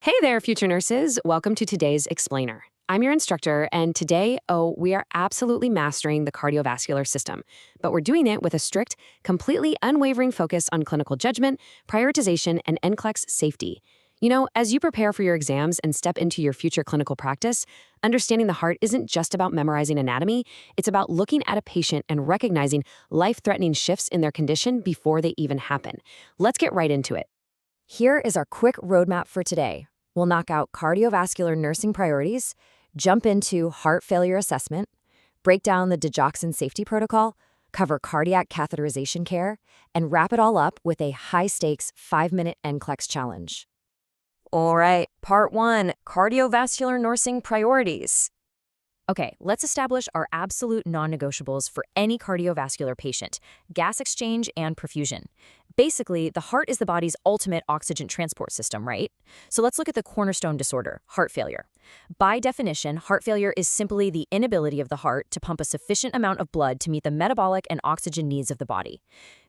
Hey there, future nurses. Welcome to today's Explainer. I'm your instructor, and today, we are absolutely mastering the cardiovascular system. But we're doing it with a strict, completely unwavering focus on clinical judgment, prioritization, and NCLEX safety. You know, as you prepare for your exams and step into your future clinical practice, understanding the heart isn't just about memorizing anatomy, it's about looking at a patient and recognizing life-threatening shifts in their condition before they even happen. Let's get right into it. Here is our quick roadmap for today. We'll knock out cardiovascular nursing priorities, jump into heart failure assessment, break down the digoxin safety protocol, cover cardiac catheterization care, and wrap it all up with a high-stakes 5-minute NCLEX challenge. All right, part 1, cardiovascular nursing priorities. Okay, let's establish our absolute non-negotiables for any cardiovascular patient: gas exchange and perfusion. Basically, the heart is the body's ultimate oxygen transport system, right? So let's look at the cornerstone disorder, heart failure. By definition, heart failure is simply the inability of the heart to pump a sufficient amount of blood to meet the metabolic and oxygen needs of the body.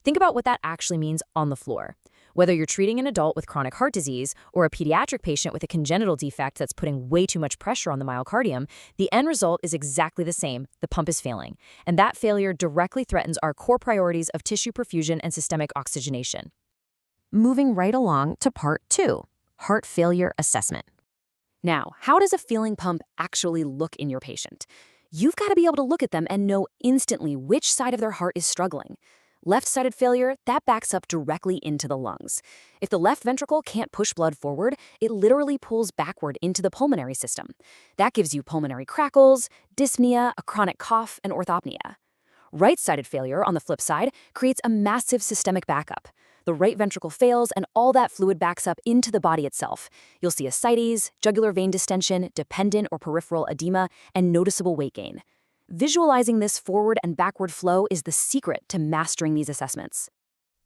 Think about what that actually means on the floor. Whether you're treating an adult with chronic heart disease or a pediatric patient with a congenital defect that's putting way too much pressure on the myocardium, the end result is exactly the same: the pump is failing. And that failure directly threatens our core priorities of tissue perfusion and systemic oxygenation. Moving right along to part 2, heart failure assessment. Now, how does a feeling pump actually look in your patient? You've got to be able to look at them and know instantly which side of their heart is struggling. Left-sided failure, that backs up directly into the lungs. If the left ventricle can't push blood forward, it literally pulls backward into the pulmonary system. That gives you pulmonary crackles, dyspnea, a chronic cough, and orthopnea. Right-sided failure, on the flip side, creates a massive systemic backup. The right ventricle fails, and all that fluid backs up into the body itself. You'll see ascites, jugular vein distension, dependent or peripheral edema, and noticeable weight gain. Visualizing this forward and backward flow is the secret to mastering these assessments.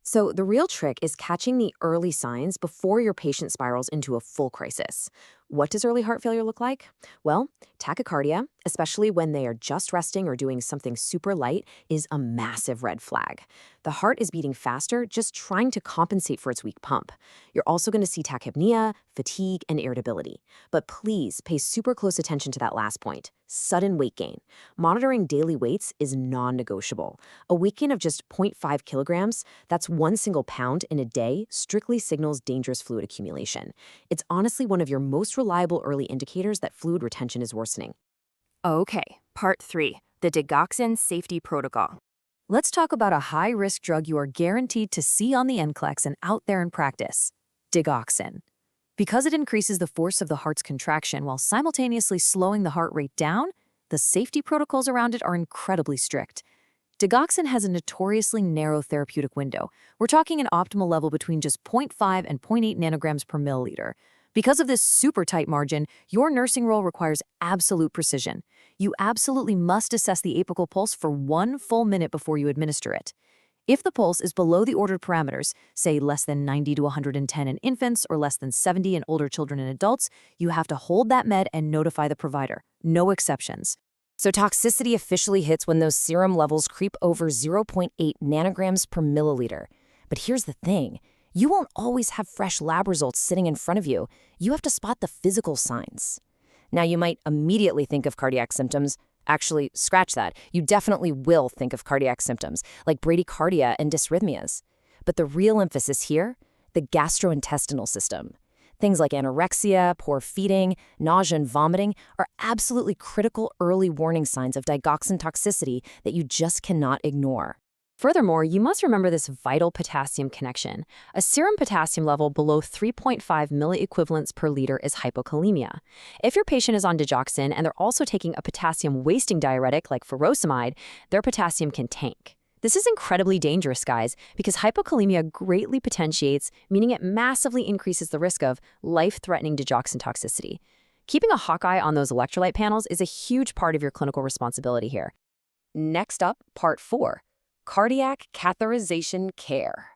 So the real trick is catching the early signs before your patient spirals into a full crisis. What does early heart failure look like? Well, tachycardia, especially when they are just resting or doing something super light, is a massive red flag. The heart is beating faster, just trying to compensate for its weak pump. You're also going to see tachypnea, fatigue, and irritability. But please pay super close attention to that last point: sudden weight gain. Monitoring daily weights is non-negotiable. A weight gain of just 0.5 kilograms, that's 1 single pound in a day, strictly signals dangerous fluid accumulation. It's honestly one of your most reliable early indicators that fluid retention is worsening. Okay, part 3, the digoxin safety protocol. Let's talk about a high-risk drug you are guaranteed to see on the NCLEX and out there in practice: digoxin. Because it increases the force of the heart's contraction while simultaneously slowing the heart rate down, the safety protocols around it are incredibly strict. Digoxin has a notoriously narrow therapeutic window. We're talking an optimal level between just 0.5 and 0.8 nanograms per milliliter. Because of this super tight margin, your nursing role requires absolute precision. You absolutely must assess the apical pulse for 1 full minute before you administer it. If the pulse is below the ordered parameters, say less than 90 to 110 in infants or less than 70 in older children and adults, you have to hold that med and notify the provider. No exceptions. So toxicity officially hits when those serum levels creep over 0.8 nanograms per milliliter. But here's the thing: you won't always have fresh lab results sitting in front of you. You have to spot the physical signs. Now, you might immediately think of cardiac symptoms. Actually, scratch that. You definitely will think of cardiac symptoms, like bradycardia and dysrhythmias. But the real emphasis here: the gastrointestinal system. Things like anorexia, poor feeding, nausea, and vomiting are absolutely critical early warning signs of digoxin toxicity that you just cannot ignore. Furthermore, you must remember this vital potassium connection. A serum potassium level below 3.5 milliequivalents per liter is hypokalemia. If your patient is on digoxin and they're also taking a potassium-wasting diuretic like furosemide, their potassium can tank. This is incredibly dangerous, guys, because hypokalemia greatly potentiates, meaning it massively increases the risk of life-threatening digoxin toxicity. Keeping a hawk eye on those electrolyte panels is a huge part of your clinical responsibility here. Next up, part 4. Cardiac catheterization care.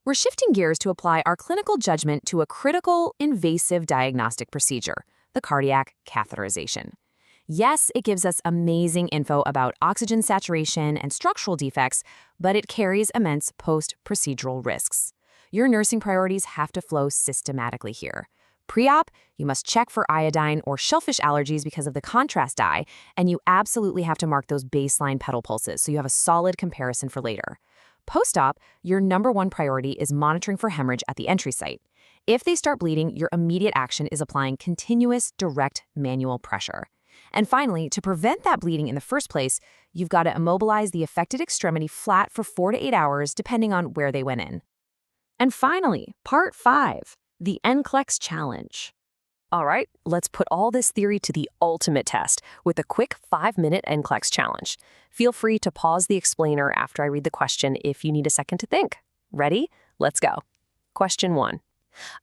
We're shifting gears to apply our clinical judgment to a critical, invasive diagnostic procedure: the cardiac catheterization. Yes, it gives us amazing info about oxygen saturation and structural defects, but it carries immense post-procedural risks. Your nursing priorities have to flow systematically here. Pre-op, you must check for iodine or shellfish allergies because of the contrast dye, and you absolutely have to mark those baseline pedal pulses so you have a solid comparison for later. Post-op, your #1 priority is monitoring for hemorrhage at the entry site. If they start bleeding, your immediate action is applying continuous, direct manual pressure. And finally, to prevent that bleeding in the first place, you've got to immobilize the affected extremity flat for 4 to 8 hours, depending on where they went in. And finally, part 5, the NCLEX challenge. All right, let's put all this theory to the ultimate test with a quick 5-minute NCLEX challenge. Feel free to pause the explainer after I read the question if you need a second to think. Ready? Let's go. Question 1.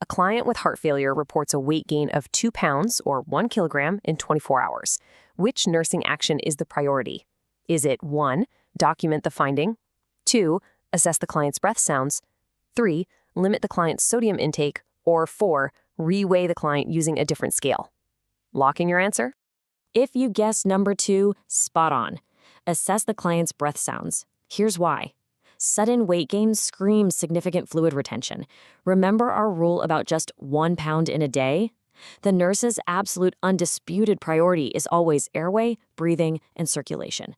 A client with heart failure reports a weight gain of 2 pounds or 1 kilogram in 24 hours. Which nursing action is the priority? Is it 1, document the finding, 2, assess the client's breath sounds, 3, limit the client's sodium intake, or 4, reweigh the client using a different scale? Lock in your answer? If you guessed number 2, spot on. Assess the client's breath sounds. Here's why. Sudden weight gain screams significant fluid retention. Remember our rule about just 1 pound in a day? The nurse's absolute undisputed priority is always airway, breathing, and circulation.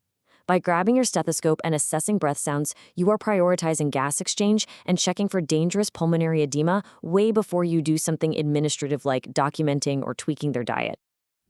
By grabbing your stethoscope and assessing breath sounds, you are prioritizing gas exchange and checking for dangerous pulmonary edema way before you do something administrative like documenting or tweaking their diet.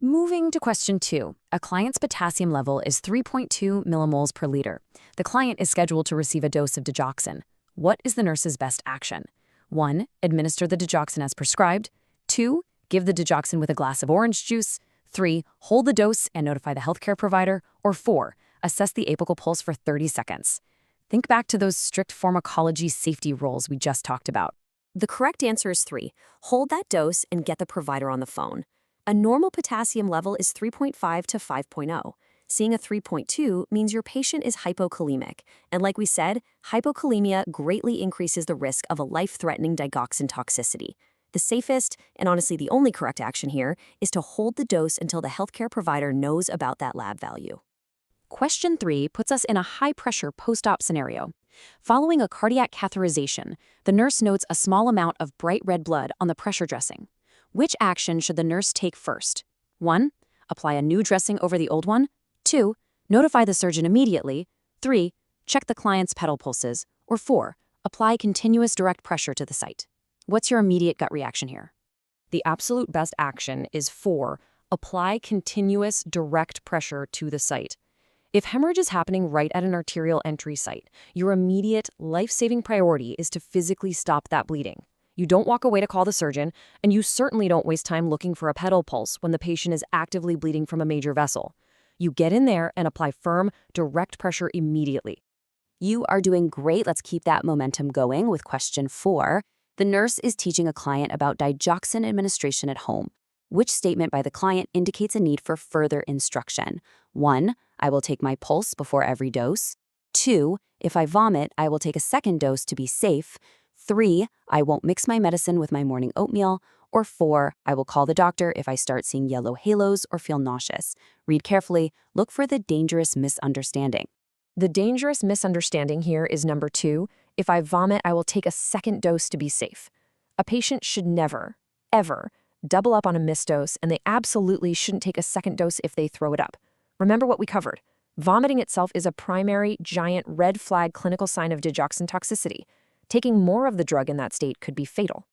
Moving to question 2, a client's potassium level is 3.2 millimoles per liter. The client is scheduled to receive a dose of digoxin. What is the nurse's best action? 1, administer the digoxin as prescribed. 2, give the digoxin with a glass of orange juice. 3, hold the dose and notify the healthcare provider. Or 4, assess the apical pulse for 30 seconds. Think back to those strict pharmacology safety rules we just talked about. The correct answer is 3, hold that dose and get the provider on the phone. A normal potassium level is 3.5 to 5.0. Seeing a 3.2 means your patient is hypokalemic. And like we said, hypokalemia greatly increases the risk of a life-threatening digoxin toxicity. The safest, and honestly the only correct action here, is to hold the dose until the healthcare provider knows about that lab value. Question 3 puts us in a high-pressure post-op scenario. Following a cardiac catheterization, the nurse notes a small amount of bright red blood on the pressure dressing. Which action should the nurse take first? 1, apply a new dressing over the old one. 2, notify the surgeon immediately. 3, check the client's pedal pulses. Or 4, apply continuous direct pressure to the site. What's your immediate gut reaction here? The absolute best action is 4, apply continuous direct pressure to the site. If hemorrhage is happening right at an arterial entry site, your immediate life-saving priority is to physically stop that bleeding. You don't walk away to call the surgeon, and you certainly don't waste time looking for a pedal pulse when the patient is actively bleeding from a major vessel. You get in there and apply firm, direct pressure immediately. You are doing great. Let's keep that momentum going with question 4. The nurse is teaching a client about digoxin administration at home. Which statement by the client indicates a need for further instruction? 1, I will take my pulse before every dose. 2, if I vomit, I will take a second dose to be safe. 3, I won't mix my medicine with my morning oatmeal. Or 4, I will call the doctor if I start seeing yellow halos or feel nauseous. Read carefully. Look for the dangerous misunderstanding. The dangerous misunderstanding here is number 2. If I vomit, I will take a second dose to be safe. A patient should never, ever, double up on a missed dose, and they absolutely shouldn't take a second dose if they throw it up. Remember what we covered. Vomiting itself is a primary, giant red flag clinical sign of digoxin toxicity. Taking more of the drug in that state could be fatal.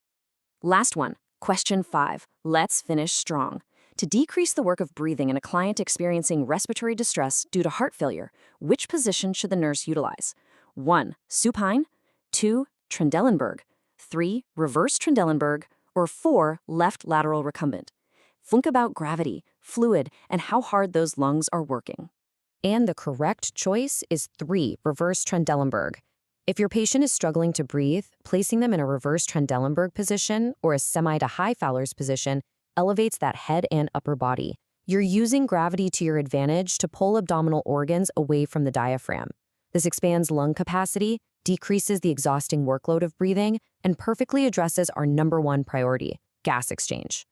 Last one, question 5. Let's finish strong. To decrease the work of breathing in a client experiencing respiratory distress due to heart failure, which position should the nurse utilize? 1, supine. 2, Trendelenburg. 3, reverse Trendelenburg. Or 4, left lateral recumbent. Think about gravity, fluid, and how hard those lungs are working. And the correct choice is 3, reverse Trendelenburg. If your patient is struggling to breathe, placing them in a reverse Trendelenburg position or a semi to high Fowler's position elevates that head and upper body. You're using gravity to your advantage to pull abdominal organs away from the diaphragm. This expands lung capacity, decreases the exhausting workload of breathing, and perfectly addresses our number 1 priority, gas exchange.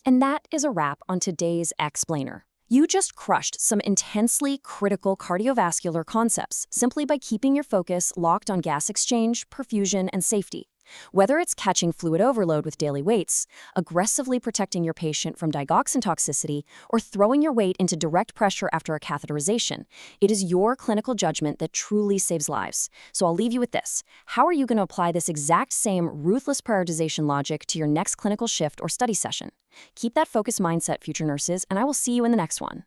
And that is a wrap on today's Explainer. You just crushed some intensely critical cardiovascular concepts simply by keeping your focus locked on gas exchange, perfusion, and safety. Whether it's catching fluid overload with daily weights, aggressively protecting your patient from digoxin toxicity, or throwing your weight into direct pressure after a catheterization, it is your clinical judgment that truly saves lives. So I'll leave you with this. How are you going to apply this exact same ruthless prioritization logic to your next clinical shift or study session? Keep that focused mindset, future nurses, and I will see you in the next one.